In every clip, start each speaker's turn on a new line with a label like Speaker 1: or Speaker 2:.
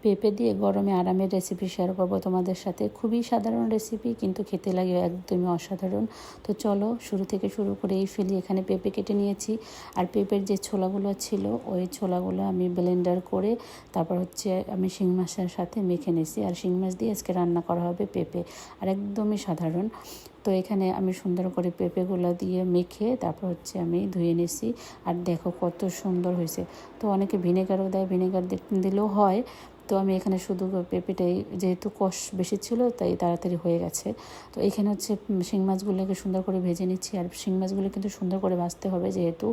Speaker 1: পেঁপে দিয়ে গরমে আরামের রেসিপি শেয়ার করব তোমাদের সাথে। খুবই সাধারণ রেসিপি, কিন্তু খেতে লাগে একদমই অসাধারণ। তো চলো শুরু থেকে শুরু করেই ফেলি। এখানে পেঁপে কেটে নিয়েছি, আর পেঁপের যে ছোলাগুলো ছিল ওই ছোলাগুলো আমি ব্লেন্ডার করে তারপর আমি শিং মাছের সাথে মেখে নিয়েছি। আর শিং মাছ দিয়ে আজকে রান্না করা হবে পেঁপে, আর একদমই সাধারণ। তো এখানে আমি সুন্দর করে পেঁপেগুলো দিয়ে মেখে তারপর আমি ধুয়ে নিয়েছি। আর দেখো কত সুন্দর হয়েছে। তো অনেকে ভিনেগারও দেয়, ভিনেগার দিলেও হয়। তো আমি এখানে শুধু পেঁপেটাই, যেহেতু কষ বেশি ছিল তাই তাড়াতাড়ি হয়ে গেছে। তো এখানে শিং মাছগুলোকে সুন্দর করে ভেজে নিচ্ছি। আর শিং মাছগুলো কিন্তু সুন্দর করে ভাজতে হবে, যেহেতু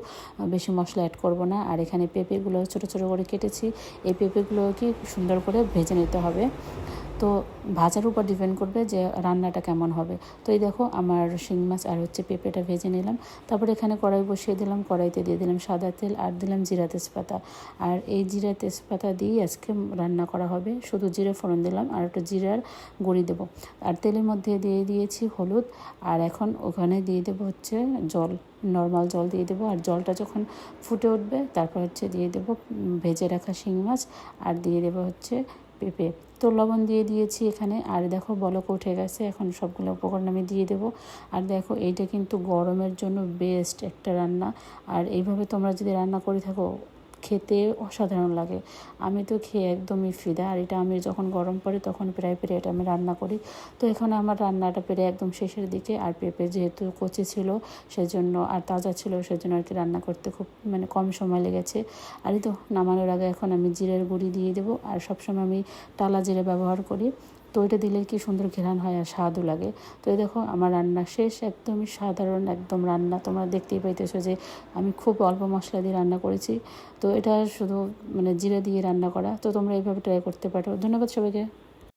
Speaker 1: বেশি মশলা অ্যাড করব না। আর এখানে পেঁপেগুলো ছোটো ছোটো করে কেটেছি, এই পেঁপেগুলোকে সুন্দর করে ভেজে নিতে হবে। তো ভাজার উপর ডিপেন্ড করবে যে রান্নাটা কেমন হবে। তো এই দেখো আমার শিং মাছ আর পেঁপেটা ভেজে নিলাম। তারপর এখানে কড়াই বসিয়ে দিলাম, কড়াইতে দিয়ে দিলাম সাদা তেল, আর দিলাম জিরা তেজপাতা। আর এই জিরা তেজপাতা দিয়ে আজকে রান্না করা হবে। শুধু জিরে ফোড়ন দিলাম, আর একটু জিরার গুঁড়ি দেবো। আর তেলের মধ্যে দিয়ে দিয়েছি হলুদ। আর এখন ওখানে দিয়ে দেবো জল, নর্মাল জল দিয়ে দেবো। আর জলটা যখন ফুটে উঠবে তারপর দিয়ে দেবো ভেজে রাখা শিং মাছ, আর দিয়ে দেবো পেঁপে। তো লবণ দিয়ে দিয়েছি এখানে। আর দেখো বলক উঠে গেছে, এখন সবগুলো উপকরণ আমি দিয়ে দেবো। আর দেখো এইটা কিন্তু গরমের জন্য বেস্ট একটা রান্না। আর এইভাবে তোমরা যদি রান্না করে থাকো, খেতে অসাধারণ লাগে। আমি তো খেয়ে একদমই ফিদা। আর এটা আমি যখন গরম পড়ে তখন প্রায় এটা আমি রান্না করি। তো এখানে আমার রান্নাটা একদম শেষের দিকে। আর পেঁপে যেহেতু কচি ছিল সেজন্য, আর তাজা ছিল সেজন্য রান্না করতে খুব কম সময় লেগেছে। আর এই তো নামানোর আগে এখন আমি জিরের গুঁড়ি দিয়ে দেবো। আর সবসময় আমি টালা জিরে ব্যবহার করি। তো এটা দিলে কি সুন্দর ঘ্রাণ হয় আর স্বাদও লাগে। তো এই দেখো আমার রান্না শেষ। একদমই সাধারণ একদম রান্না। তোমরা দেখতেই পাইতেছো যে আমি খুব অল্প মশলা দিয়ে রান্না করেছি। তো এটা শুধু জিরে দিয়ে রান্না করা। তো তোমরা এইভাবে ট্রাই করতে পারো। ধন্যবাদ সবাইকে।